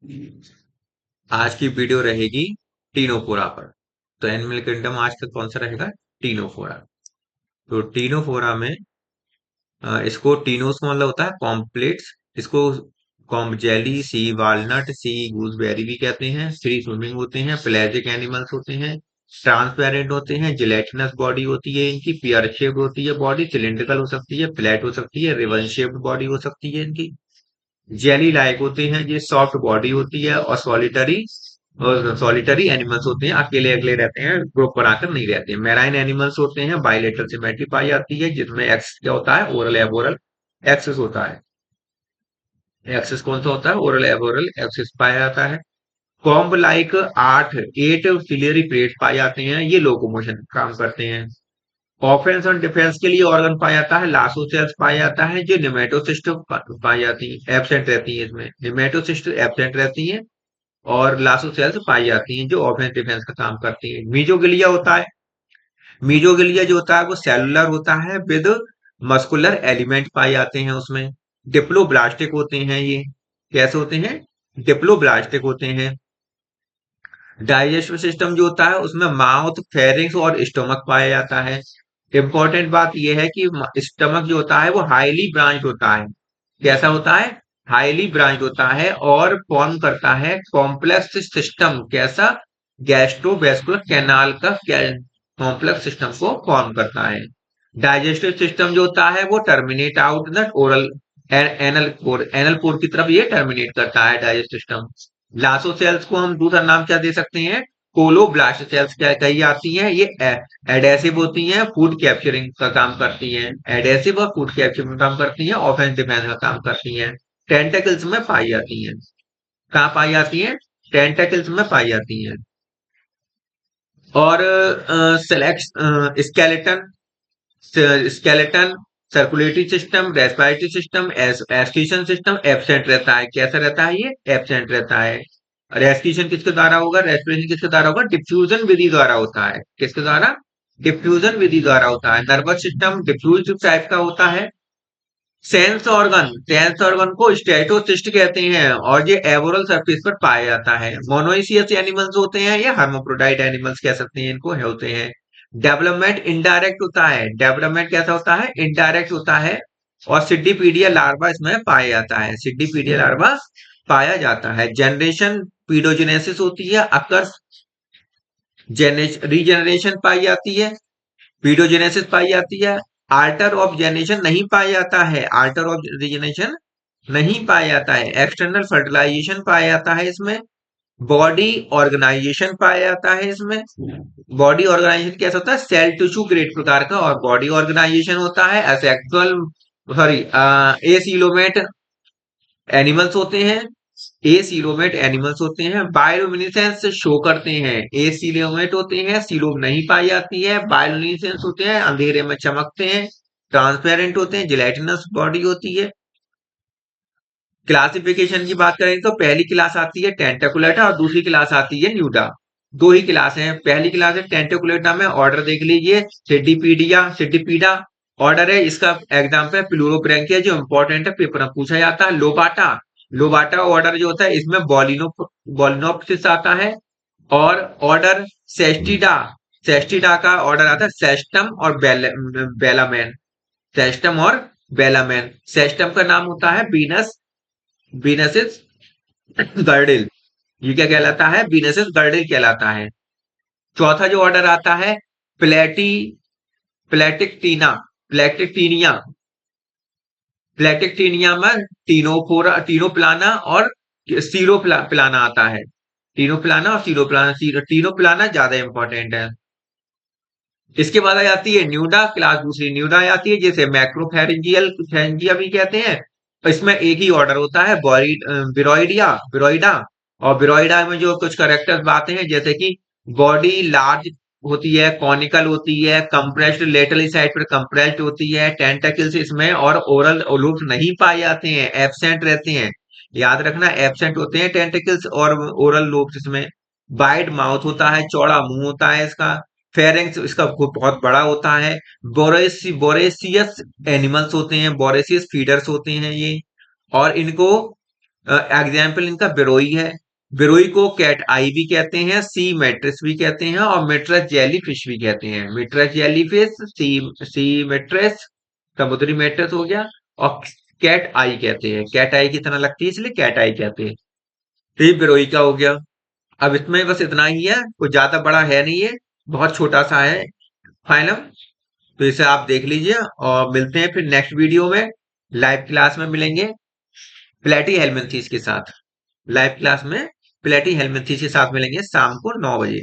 आज की वीडियो रहेगी टीनोफोरा पर। तो एनिमल किंगडम आज का कौन सा रहेगा? टीनोफोरा। तो टीनोफोरा में इसको टीनोस का मतलब होता है कॉम्प्लेट्स। इसको कॉम्ब जेली, सी वालनट, सी गूसबेरी भी कहते हैं। फ्री स्विमिंग होते हैं, पेलाजिक एनिमल्स होते हैं, ट्रांसपेरेंट होते हैं, जिलेटिनस बॉडी होती है इनकी, पियर शेप्ड होती है बॉडी, सिलिंड्रिकल हो सकती है, फ्लैट हो सकती है, रिबन शेप्ड बॉडी हो सकती है इनकी, जेली लाइक होते हैं, ये सॉफ्ट बॉडी होती है, और सॉलिटरी एनिमल्स होते हैं, अकेले अकेले रहते हैं, ग्रुप बनाकर नहीं रहते हैं। मैराइन एनिमल्स होते हैं, बाइलेटरल सिमेट्री पाई जाती है, जिसमें एक्स क्या होता है? ओरल एबोरल एक्सिस होता है। एक्सिस कौन सा होता है? ओरल एबोरल एक्सिस पाया जाता है। Comb like eight ciliary plate पाए जाते हैं, ये लोकोमोशन काम करते हैं। ऑफेंस और डिफेंस के लिए ऑर्गन पाया जाता है, लासो सेल्स पाया जाता है, जो निमेटोसिस्ट पाई जाती है, एब्सेंट रहती है इसमें, निमेटोसिस्ट एब्सेंट रहती है, और लासो सेल्स पाई जाती हैं जो ऑफेंस डिफेंस का काम करती है। मीजोगिलिया होता है, मीजोगिलिया जो होता है वो सेलुलर होता है विद मस्कुलर एलिमेंट पाए जाते हैं उसमें। डिप्लोब्लास्टिक होते हैं ये। कैसे होते हैं? डिप्लोब्लास्टिक होते हैं। डाइजेस्टिव सिस्टम जो होता है उसमें माउथ, फेरिंग्स और स्टमक पाया जाता है। इंपॉर्टेंट बात यह है कि स्टमक जो होता है वो हाईली ब्रांच होता है। कैसा होता है? हाईली ब्रांच होता है और फॉर्म करता है कॉम्प्लेक्स सिस्टम। कैसा? गैस्ट्रोवेस्कुलर कैनाल का कॉम्प्लेक्स सिस्टम को फॉर्म करता है। डाइजेस्टिव सिस्टम जो होता है वो terminate out the oral anal pore की तरफ ये टर्मिनेट करता है डाइजेस्टिव सिस्टम। लासो सेल्स को हम दूसरा नाम क्या दे सकते हैं? कोलोब्लास्ट सेल्स क्या कही जाती हैं? ये एडेसिव होती हैं, फूड कैप्चरिंग का काम करती हैं। एडेसिव और फूड कैप्चरिंग का काम करती हैं, ऑफेंस डिफेंस का काम करती हैं। टेंटेकल्स में पाई जाती हैं। कहाँ पाई जाती हैं? टेंटेकल्स में पाई जाती हैं। और select skeleton, skeleton, circulatory system, respiratory system, excretion system absent रहता है। कैसा रहता है? ये एब्सेंट रहता है। रेस्पिरेशन किसके द्वारा होगा? रेस्पिरेशन किसके द्वारा होगा? डिफ्यूजन विधि द्वारा होता है। किसके द्वारा? डिफ्यूजन विधि द्वारा होता है। नर्वस सिस्टम डिफ्यूज टाइप का होता है। सेंस ऑर्गन को स्टेटोसिस्ट कहते हैं और ये एवोरल सरफेस पर पाया जाता है। मोनोइसियस एनिमल्स होते हैं, ये हर्माफ्रोडाइट एनिमल्स कह सकते हैं इनको, है होते हैं। डेवलपमेंट इनडायरेक्ट होता है। डेवलपमेंट कैसा होता है? इनडायरेक्ट होता है। और सिड्डीपीडिया लार्वा इसमें पाया जाता है। सिड्डीपीडिया लार्वा पाया जाता है। जनरेशन पीडोजेनेसिस होती है, अकर रीजनरेशन पाई जाती है, पीडोजेनेसिस पाई जाती है। आल्टर ऑफ जनरेशन नहीं पाया जाता है। आल्टर ऑफ रीजनरेशन नहीं पाया जाता है। एक्सटर्नल फर्टिलाइजेशन पाया जाता है इसमें। बॉडी ऑर्गेनाइजेशन पाया जाता है इसमें। बॉडी ऑर्गेनाइजेशन कैसा होता है? सेल टिश्यू ग्रेड प्रकार का और बॉडी ऑर्गेनाइजेशन होता है। एसेक्सुअल सॉरी एसीलोमेट एनिमल्स होते हैं। एसीलोमेट एनिमल्स होते हैं। बायोल्यूमिनेसेंस शो करते हैं। एसीलोमेट होते हैं, सीलोम नहीं पाई जाती है। बायोल्यूमिनेसेंस होते हैं, अंधेरे में चमकते हैं। ट्रांसपेरेंट होते हैं, जिलेटिनस बॉडी होती है। क्लासिफिकेशन की बात करें तो पहली क्लास आती है टेंटेकुलेटा और दूसरी क्लास आती है न्यूडा। दो ही क्लास हैं। पहली क्लास है टेंटेकुलेटा में ऑर्डर देख लीजिए, सिड्डीपीडिया सिड्डीपीडा ऑर्डर है। इसका एग्जाम्पल है प्लूरोब्रैंकिया जो इंपॉर्टेंट है, पेपर में पूछा जाता है। लोबाटा, लोबाटा ऑर्डर जो होता है इसमें बॉलिनोप्सिस आता है। और ऑर्डर सेस्टिडा, सेस्टिडा का ऑर्डर आता है सेस्टम और बेलामैन। सेस्टम और बेलामैन। सेस्टम का नाम होता है बीनस, बीनसिस गर्डिल। ये क्या कहलाता है? बीनसिस गर्डिल कहलाता है। चौथा जो ऑर्डर आता है प्लेटी प्लेटिकटीना, प्लेटिकटीनिया, प्लेटिकटीनिया में टीनोफोरा, टीनोप्लाना और सीरोप्लाना आता है। टीनोप्लाना और सीरोप्लाना, टीनोप्लाना ज्यादा इंपॉर्टेंट है। इसके बाद आ जाती है न्यूडा, क्लास दूसरी न्यूडा आ जाती है, जैसे मैक्रोफेरेंजियल फेरेंजिया भी कहते हैं। इसमें एक ही ऑर्डर होता है बिरोइडिया, बिरोइडा। और बिरोइडा में जो कुछ करेक्टर्स आते हैं जैसे कि बॉडी लार्ज होती है, कॉनिकल होती है, कंप्रेस्ड लेटरली साइड पर कंप्रेस्ड होती है, टेंटेकल्स इसमें और ओरल लूप्स नहीं पाए जाते हैं, एब्सेंट रहते हैं। याद रखना, एब्सेंट होते हैं टेंटेकल्स और ओरल लूप्स इसमें। वाइड माउथ होता है, चौड़ा मुंह होता है इसका। फेरेंक्स इसका बहुत बड़ा होता है। बोरेसियस एनिमल्स होते हैं, बोरेसियस फीडर्स होते हैं ये। और इनको एग्जाम्पल इनका बिरोई है। बिरोई को कैट आई भी कहते हैं, सी मेट्रिस भी कहते हैं, और मेट्रस जेलीफिश भी कहते हैं। मेट्रस जेलीफिश, सी मेट्रिस, समुद्री मेट्रिस हो गया, और कैट आई कहते हैं। कैट आई की तरह लगती है इसलिए कैट आई कहते हैं। तो ये बिरोई का हो गया। अब इसमें बस इतना ही है, कुछ ज्यादा बड़ा है नहीं, है बहुत छोटा सा है फाइनल। तो इसे आप देख लीजिए, और मिलते हैं फिर नेक्स्ट वीडियो में। लाइव क्लास में मिलेंगे प्लेटी हेलमिंथेस के साथ। लाइव क्लास में प्लेटी हेलमिंथेस के साथ मिलेंगे शाम को 9 बजे।